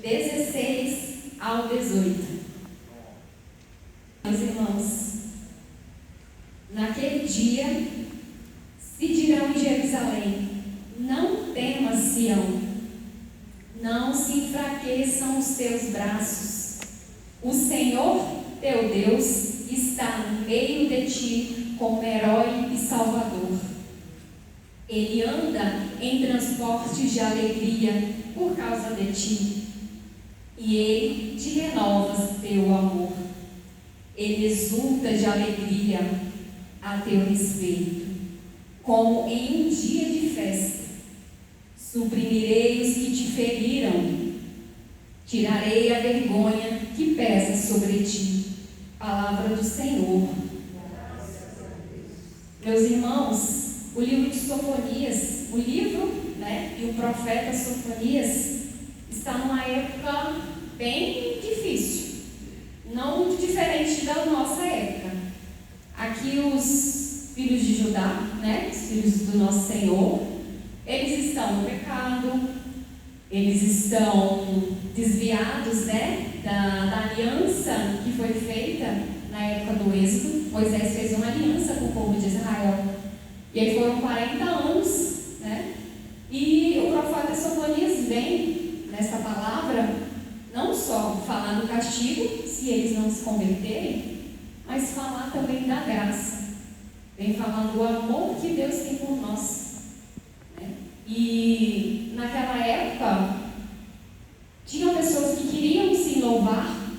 16 ao 18. Meus irmãos, naquele dia se dirão em Jerusalém: não temas, Sião, não se enfraqueçam os teus braços. O Senhor teu Deus está no meio de ti como herói e salvador. Ele anda em transportes de alegria por causa de ti, e ele te renova teu amor. Ele exulta de alegria a teu respeito, como em um dia de festa. Suprimirei os que te feriram, tirarei a vergonha que pesa sobre ti. Palavra do Senhor. Meus irmãos, o livro de Sofonias, o livro, e o profeta Sofonias está numa época bem difícil, não muito diferente da nossa época. Aqui os filhos de Judá, os filhos do nosso Senhor, eles estão no pecado, eles estão desviados da aliança que foi feita na época do Êxodo. Moisés fez uma aliança com o povo de Israel, e aí foram 40 anos, e o profeta Sofonias vem nessa palavra não só falar do castigo se eles não se converterem, mas falar também da graça. Vem falando do amor que Deus tem por nós. E naquela época tinham pessoas que queriam se louvar,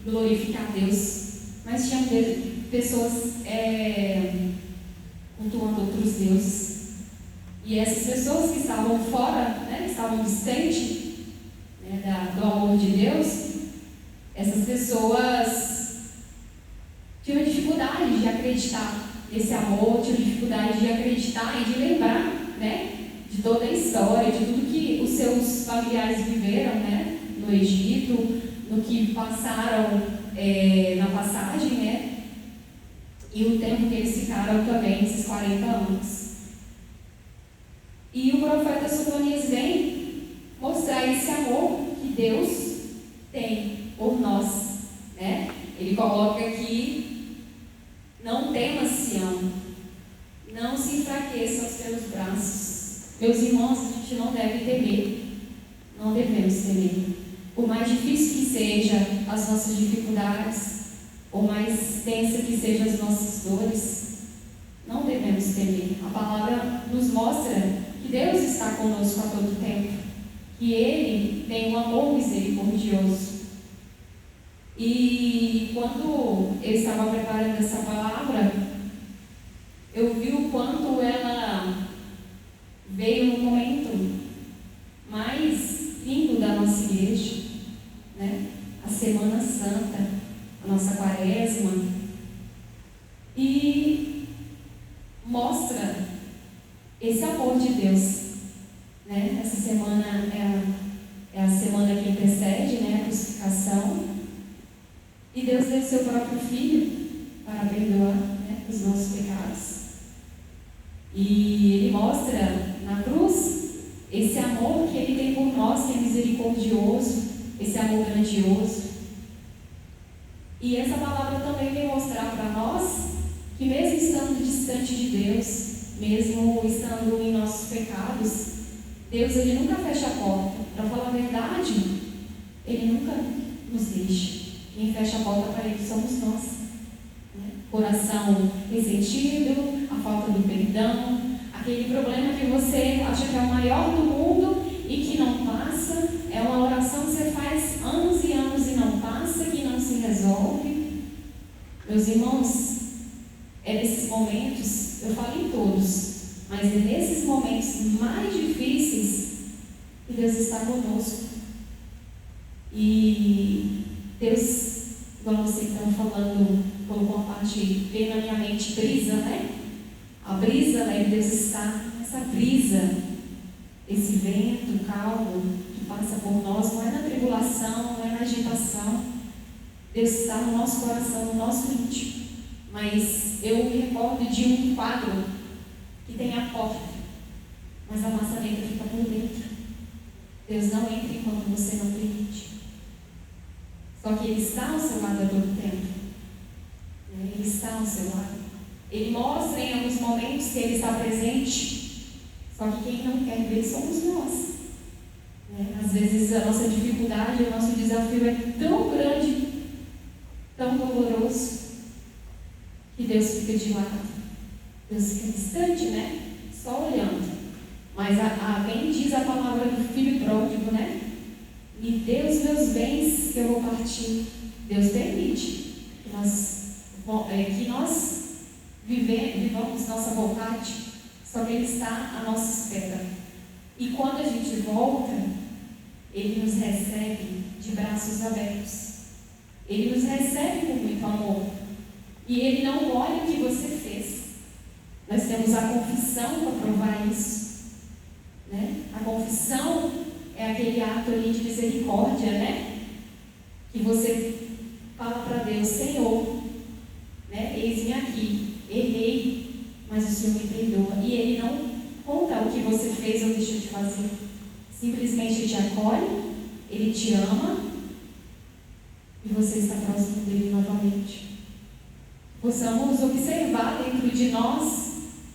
glorificar Deus, mas tinham pessoas cultuando outros deuses. E essas pessoas que estavam fora, estavam distantes do amor de Deus, essas pessoas tinham dificuldade de acreditar nesse amor, tinham dificuldade de acreditar e de lembrar, de toda a história, de tudo que os seus familiares viveram, no Egito, no que passaram na passagem, e o tempo que eles ficaram também, esses 40 anos. E o profeta Sofonias vem mostrar esse amor que Deus tem por nós, Ele coloca aqui: não temas, Sião, não se enfraqueça os teus braços. Meus irmãos, a gente não deve temer, não devemos temer. Por mais difícil que sejam as nossas dificuldades, por mais tensa que sejam as nossas dores, não devemos temer. A palavra nos mostra que Deus está conosco a todo tempo, que Ele tem um amor misericordioso. E quando eu estava preparando essa palavra, eu vi o quanto ela veio no momento mais lindo da nossa igreja, a Semana Santa, a nossa Quaresma, e mostra esse amor de Deus, Essa semana é a semana que antecede, a crucificação, e Deus deu seu próprio Filho para perdoar, os nossos pecados. E Ele mostra na cruz esse amor que Ele tem por nós, que é misericordioso, esse amor grandioso. E essa palavra também vem mostrar para nós que, mesmo estando distante de Deus, mesmo estando em nossos pecados, Deus, Ele nunca fecha a porta. Para falar a verdade, Ele nunca nos deixa. Quem fecha a porta para Ele somos nós. Coração ressentido, a falta do perdão, aquele problema que você acha que é o maior do mundo e que não passa, é uma oração que você faz anos e anos e não passa, que não se resolve. Meus irmãos, é nesses momentos, eu falo em todos, mas é nesses momentos mais difíceis que Deus está conosco. E Deus, igual você estava falando, colocou uma parte, veio na minha mente brisa, A brisa, Deus está nessa brisa, esse vento calmo que passa por nós, não é na tribulação, não é na agitação. Deus está no nosso coração, no nosso íntimo. Mas eu me recordo de um quadro que tem a porta, mas a maçaneta fica por dentro. Deus não entra enquanto você não permite. Só que Ele está ao seu lado a todo tempo. Ele está ao seu lado. Ele mostra em alguns momentos que Ele está presente. Só que quem não quer ver somos nós. Às vezes a nossa dificuldade, o nosso desafio é tão grande, tão doloroso, que Deus fica de lado. Deus fica distante, né? Só olhando. Mas bem diz a palavra do filho pródigo, né? Me dê os meus bens que eu vou partir. Deus permite que nós vivamos nossa vontade, só que Ele está à nossa espera. E quando a gente volta, Ele nos recebe de braços abertos. Ele nos recebe com muito amor. E Ele não olha o que você fez. Nós temos a confissão para provar isso. A confissão é aquele ato ali de misericórdia, que você fala para Deus: Senhor, eis-me aqui, errei, mas o Senhor me perdoa. E Ele não conta o que você fez ou deixou de fazer. Simplesmente Ele te acolhe, Ele te ama e você está próximo dele novamente. Possamos observar dentro de nós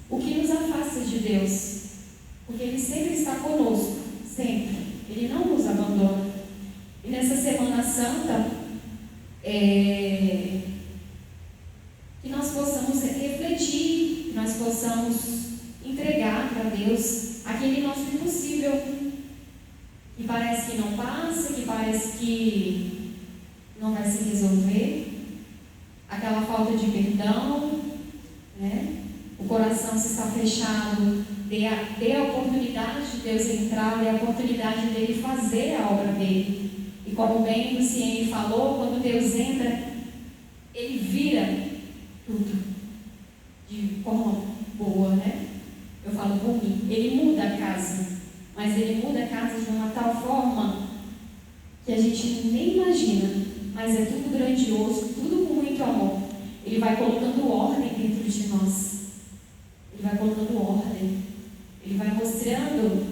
o que nos afasta de Deus, porque Ele sempre está conosco, sempre. Ele não nos abandona. E nessa Semana Santa, que nós possamos refletir, que nós possamos entregar para Deus aquele nosso impossível, que parece que não passa, que parece que não vai se resolver, aquela falta de perdão, o coração se está fechado, dê a oportunidade de Deus entrar, dê a oportunidade dele fazer a obra dele. E como bem o Luciene falou, quando Deus entra, Ele vira tudo de forma boa, Eu falo por mim. Ele muda a casa, mas Ele muda a casa de uma tal forma que a gente nem imagina, mas é tudo grandioso, tudo com muito amor. Ele vai colocando ordem dentro de nós. Ele vai colocando ordem. Ele vai mostrando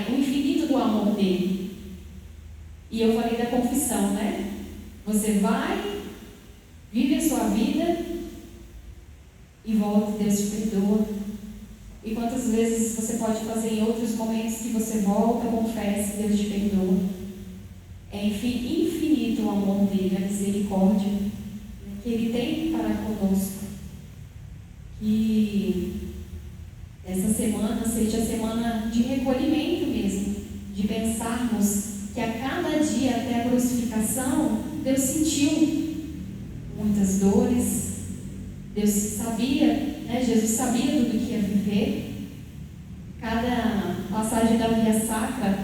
o infinito do amor dele. E eu falei da confissão, Você vai, vive a sua vida e volta, Deus te perdoa. E quantas vezes você pode fazer em outros momentos que você volta, confessa, Deus te perdoa. É infinito o amor dele, a misericórdia que Ele tem para conosco. Que essa semana seja a semana de recolhimento mesmo, de pensarmos que a cada dia até a crucificação, Deus sentiu muitas dores. Deus sabia, Jesus sabia tudo que ia viver. Cada passagem da Via Sacra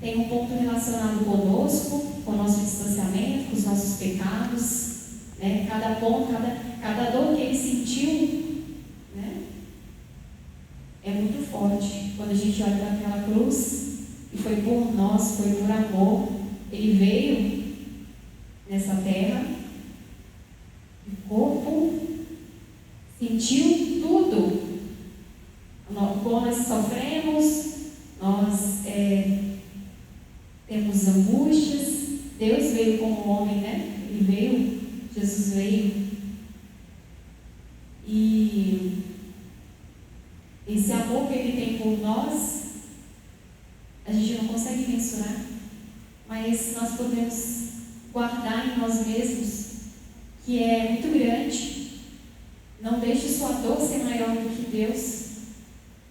tem um ponto relacionado conosco, com o nosso distanciamento, com os nossos pecados, Cada ponto, cada dor que Ele sentiu, é muito forte. Quando a gente olha para aquela cruz, e foi por nós, foi por amor, Ele veio nessa terra, o corpo, sentiu tudo. Quando nós sofremos, nós temos angústias. Deus veio como homem, Ele veio, Jesus veio. E esse amor que Ele tem por nós, a gente não consegue mensurar, mas nós podemos guardar em nós mesmos, que é muito grande. Não deixe sua dor ser maior do que Deus.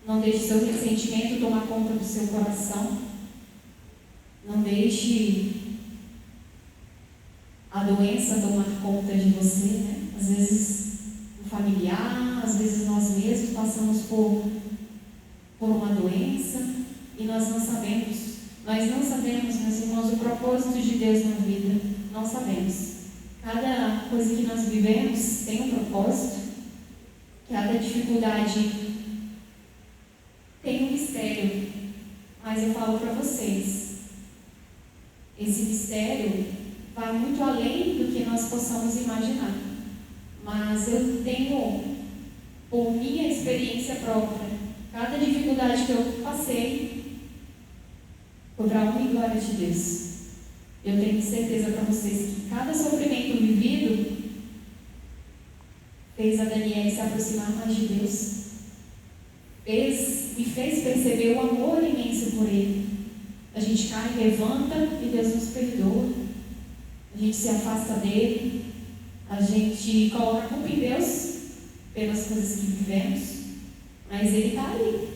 Não deixe seu ressentimento tomar conta do seu coração. Não deixe a doença tomar conta de você, Às vezes um familiar, às vezes nós mesmos passamos por uma doença e nós não sabemos. Nós não sabemos, meus irmãos, o propósito de Deus na vida. Não sabemos. Cada coisa que nós vivemos tem um propósito. Cada dificuldade tem um mistério. Mas eu falo para vocês, esse mistério vai muito além do que nós possamos imaginar. Mas eu tenho, por minha experiência própria, cada dificuldade que eu passei foi para a honra e glória de Deus. Eu tenho certeza para vocês que cada sofrimento vivido fez a Daniela se aproximar mais de Deus. Me fez perceber o amor imenso por Ele. A gente cai, levanta e Deus nos perdoa. A gente se afasta dele. A gente coloca a culpa em Deus pelas coisas que vivemos. Mas Ele está ali.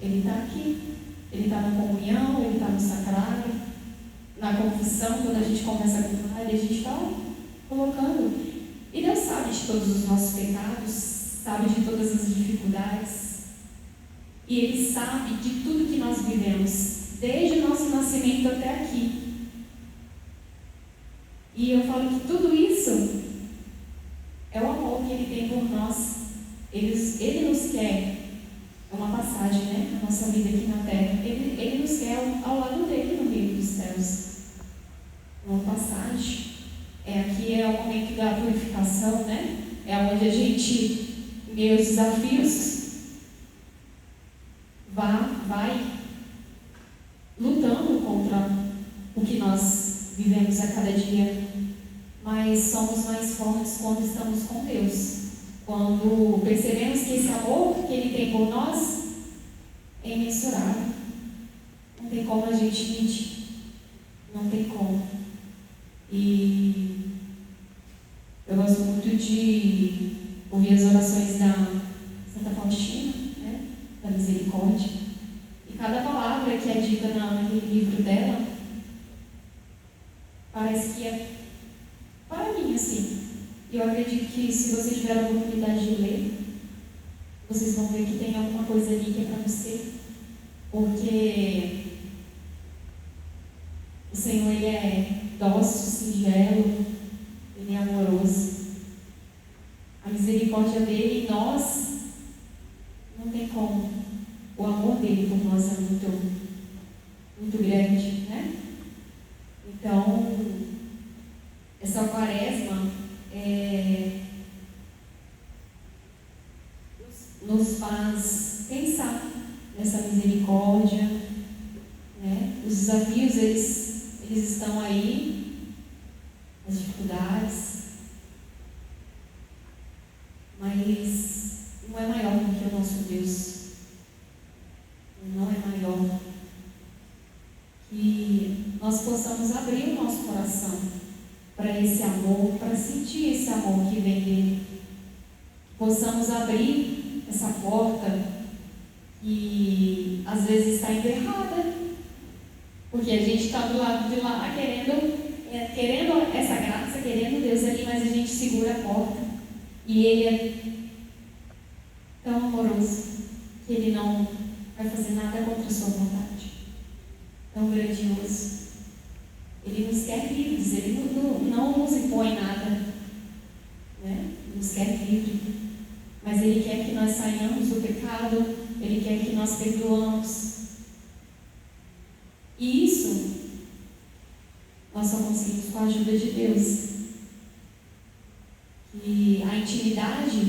Ele está aqui. Ele está na comunhão, Ele está no sacrário, na confissão. Quando a gente começa a culpar, a gente está colocando. E Deus sabe de todos os nossos pecados, sabe de todas as dificuldades. E Ele sabe de tudo que nós vivemos, desde o nosso nascimento até aqui. E eu falo que tudo isso é o amor que Ele tem por nós. Ele nos quer. É uma passagem, né? A nossa vida aqui na terra. Ele nos quer ao lado dele no reino dos céus. Uma passagem. Aqui é o momento da purificação, né? É onde a gente, em meio aos desafios, vai lutando contra o que nós vivemos a cada dia. Mas somos mais fortes quando estamos com Deus. Quando percebemos que esse amor que Ele tem por nós é imensurável. Não tem como a gente medir. Não tem como. E eu gosto muito de ouvir as orações da Santa Faustina, né? Da Misericórdia. E cada palavra que é dita naquele livro dela parece que é para mim, assim. E eu acredito que se você tiver a oportunidade de ler, vocês vão ver que tem alguma coisa ali que é para você. Porque o Senhor, Ele é dócil, singelo, Ele é amoroso. A misericórdia dEle em nós não tem como. O amor dEle por nós é muito grande, né? Então, essa quaresma nos faz pensar nessa misericórdia, né? Os desafios, eles estão aí, as dificuldades, mas não é maior do que o nosso Deus. Não é maior. Que nós possamos abrir o nosso coração para esse amor, para sentir esse amor que vem dele. Possamos abrir essa porta que às vezes está emperrada, porque a gente está do lado de lá querendo essa graça, querendo Deus ali, mas a gente segura a porta. E Ele é tão amoroso que Ele não vai fazer nada contra a sua vontade. Tão grandioso. Ele nos quer livres, Ele não nos impõe nada, né? Nos quer livre. Mas Ele quer que nós saiamos do pecado, Ele quer que nós perdoamos. E isso nós só conseguimos com a ajuda de Deus. E a intimidade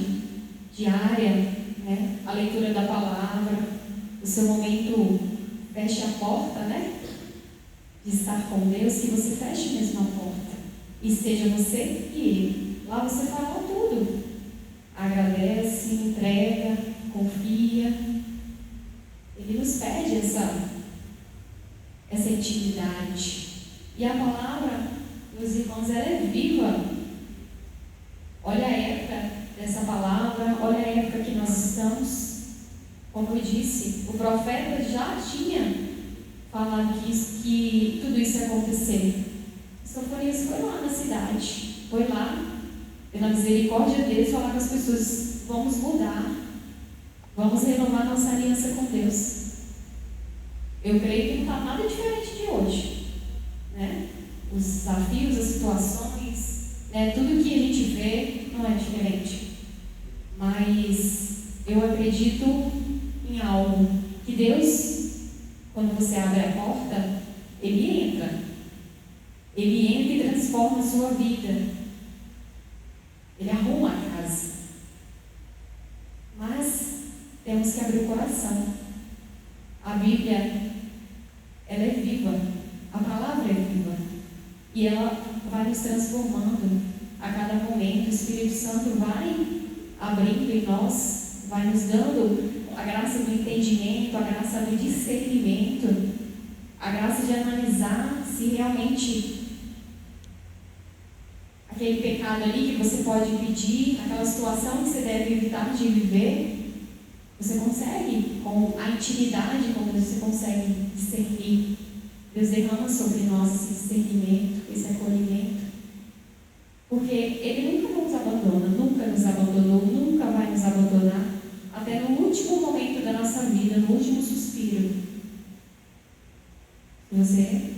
diária, né? A leitura da palavra, o seu momento, feche a porta, né? De estar com Deus, que você feche mesmo a porta. E seja você e Ele. Lá você fala tudo. Agradece, entrega, confia. Ele nos pede essa intimidade. E a palavra, meus irmãos, ela é viva. Olha a época dessa palavra, olha a época que nós estamos. Como eu disse, o profeta já tinha falado que tudo isso ia acontecer. Sofonias foi lá na cidade, foi lá, pela misericórdia deles, falar com as pessoas: vamos mudar, vamos renovar nossa aliança com Deus. Eu creio que não está nada diferente de hoje, né? Os desafios, as situações, né? Tudo que a gente vê não é diferente. Mas eu acredito em algo, que Deus, quando você abre a porta, Ele entra e transforma a sua vida, Ele arruma a casa, mas temos que abrir o coração. A Bíblia, ela é viva, a palavra é viva, E ela vai nos transformando a cada momento. O Espírito Santo vai abrindo em nós, vai nos dando a graça do entendimento, a graça do discernimento, a graça de analisar se realmente aquele pecado ali que você pode impedir, aquela situação que você deve evitar de viver, você consegue, com a intimidade com Deus, você consegue discernir. Deus derrama sobre nós esse discernimento, esse acolhimento, porque Ele nunca nos abandona, nunca nos abandonou, nunca vai nos abandonar, até no último momento da nossa vida, no último suspiro. Você,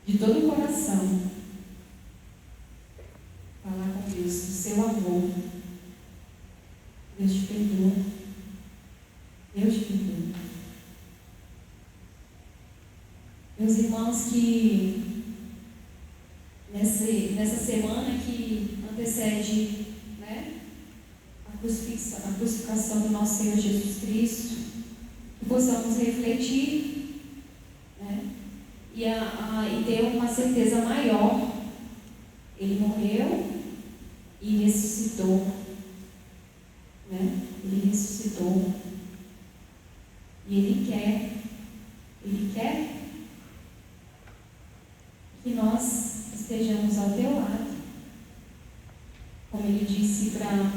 de todo o coração, falar com Deus do seu amor, Deus te perdoa. Deus te perdoa. Meus irmãos, que nessa semana que antecede, né, a crucificação do nosso Senhor Jesus Cristo, que possamos refletir, né, e ter uma certeza maior. Ele morreu e ressuscitou, né? Ele ressuscitou e Ele quer que nós estejamos ao teu lado, como Ele disse para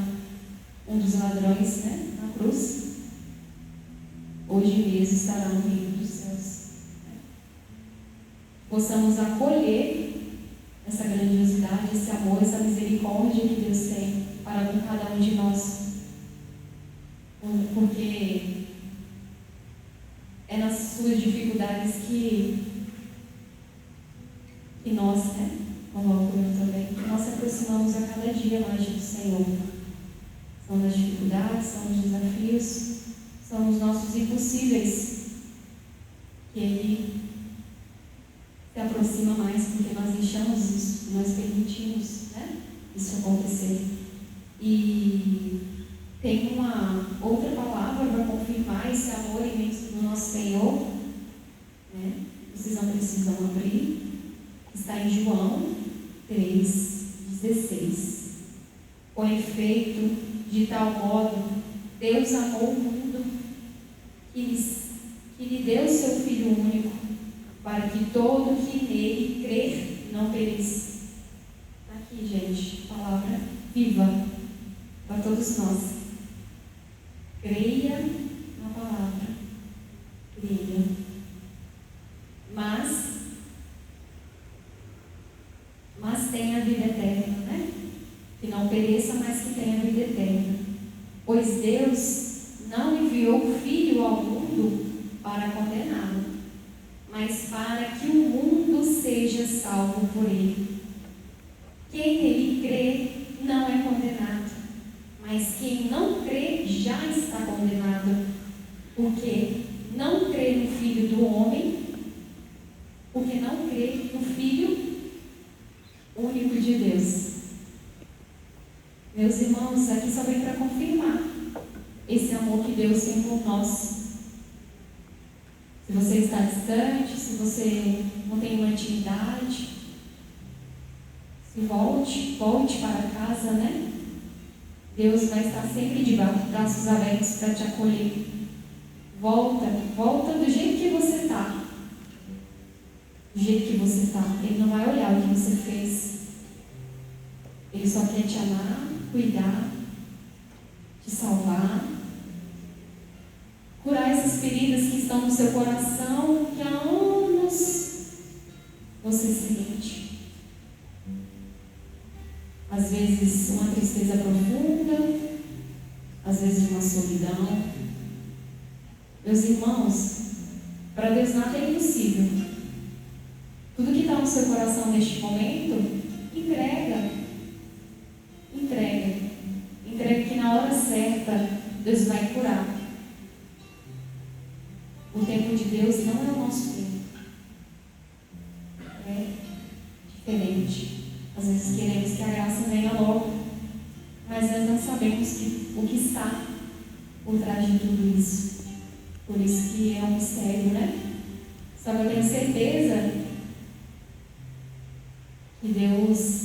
um dos ladrões, né, na cruz: hoje mesmo estará no reino dos céus. Possamos acolher essa grandiosidade, esse amor, essa misericórdia que Deus tem para com cada um de nós. Porque é nas suas dificuldades que nós, né, como eu também, que nós se aproximamos a cada dia mais do Senhor. São nas dificuldades, são nos desafios, são os nossos impossíveis que Ele se aproxima mais, porque nós deixamos isso, nós permitimos, né, isso acontecer. E tem uma outra palavra para confirmar esse amor imenso do nosso Senhor, né? Vocês não precisam abrir, está em João 3,16. Com efeito, de tal modo, Deus amou o mundo que lhe deu seu Filho único, para que todo que nele crer não pereça. Aqui, gente, palavra viva para todos nós. Creia na palavra, creia. Mas tenha a vida eterna, né? Que não pereça, mas que tenha a vida eterna. Pois Deus não enviou o Filho ao mundo para condená-lo, mas para que o mundo seja salvo por ele. Quem nele crê não é condenado, mas quem não crê já está condenado, porque não crê no Filho do homem, porque não crê no Filho único de Deus. Meus irmãos, aqui só vem para confirmar esse amor que Deus tem por nós. Se você está distante, se você não tem uma intimidade, se volte para casa, né? Deus vai estar sempre de braços abertos para te acolher. Volta do jeito que você está. Do jeito que você está. Ele não vai olhar o que você fez. Ele só quer te amar, cuidar, te salvar, curar essas feridas que estão no seu coração, que há anos você sente. Às vezes uma tristeza profunda, às vezes uma solidão. Meus irmãos, para Deus nada é impossível. Tudo que está no seu coração neste momento, entrega que na hora certa Deus vai curar. O tempo de Deus não é o nosso tempo. É diferente. Às vezes queremos que a graça venha logo, mas nós não sabemos o que está por trás de tudo isso. Por isso que é um mistério, né? Só que eu tenho certeza E Deus,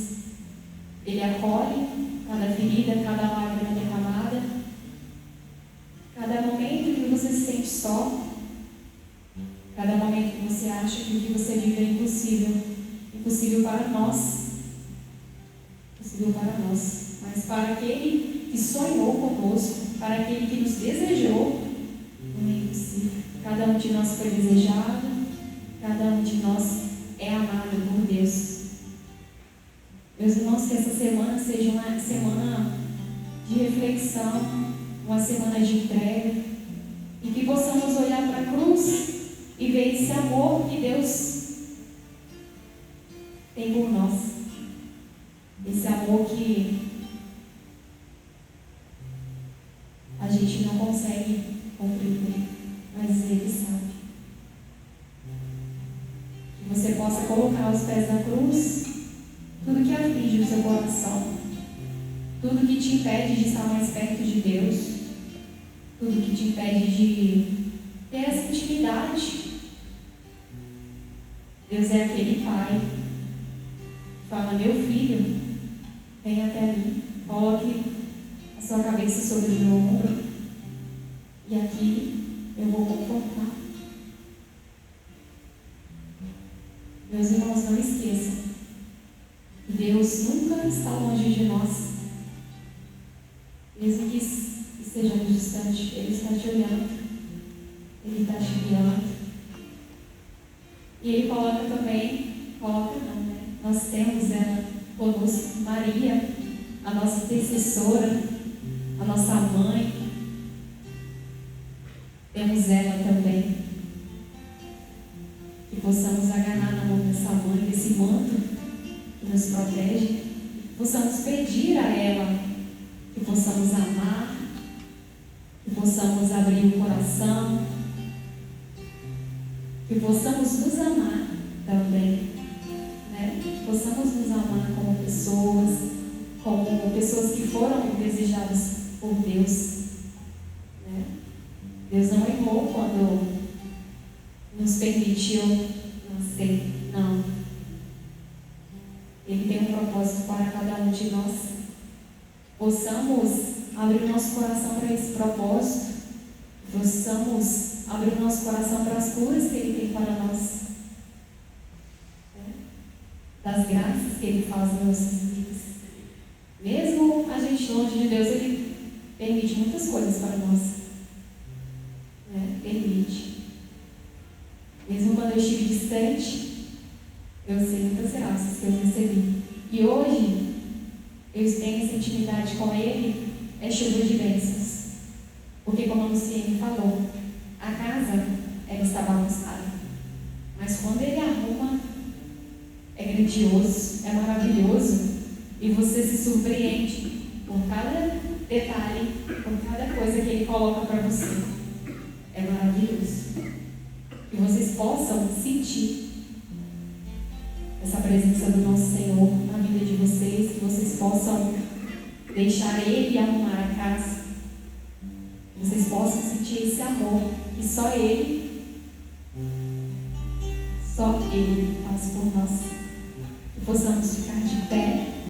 Ele acolhe cada ferida, cada lágrima derramada, cada momento que você se sente só, cada momento que você acha que o que você vive é impossível. Impossível para nós. Impossível para nós. Mas para aquele que sonhou conosco, para aquele que nos desejou, não é impossível. Cada um de nós foi desejado, cada um de nós é amado por Deus. Meus irmãos, que essa semana seja uma semana de reflexão, uma semana de entrega, e que possamos olhar para a cruz e ver esse amor que Deus tem por nós. Esse amor que a gente não consegue compreender, mas Ele sabe. Que você possa colocar aos pés da cruz tudo que aflige o seu coração, tudo que te impede de estar mais perto de Deus, tudo que te impede de ter essa intimidade. Deus é aquele Pai que fala: meu filho, vem até mim, coloque a sua cabeça sobre o meu ombro e aqui eu vou confortar. Meus irmãos, não esqueçam, Deus nunca está longe de nós. Mesmo que estejamos distantes, Ele está te olhando, Ele está te guiando. E Ele coloca também, nós temos ela conosco, Maria, a nossa intercessora, a nossa mãe. Temos ela também. Que possamos agarrar na mão dessa mãe, desse manto que nos protege, que possamos pedir a ela, que possamos amar, que possamos abrir o coração, que possamos nos amar também, né? Que possamos nos amar como pessoas que foram desejadas por Deus, né? Deus não errou quando nos permitiu nascer, não. Ele tem um propósito para cada um de nós. Possamos abrir o nosso coração para esse propósito, possamos abrir o nosso coração para as curas que Ele tem para nós, né? Das graças que Ele faz em nossas vidas. Mesmo a gente longe de Deus, Ele permite muitas coisas para nós, né? Permite. Mesmo quando eu estive distante, eu sei muitas graças que eu recebi. E hoje, eu tenho essa intimidade com Ele, é chuva de bênçãos. Porque, como a Luciene falou, a casa, ela está bagunçada. Mas quando Ele arruma, é grandioso, é maravilhoso. E você se surpreende por cada detalhe, por cada coisa que Ele coloca para você. É maravilhoso. Que vocês possam sentir essa presença do nosso Senhor na vida de vocês, que vocês possam deixar Ele arrumar a casa, que vocês possam sentir esse amor que só Ele faz por nós, que possamos ficar de pé.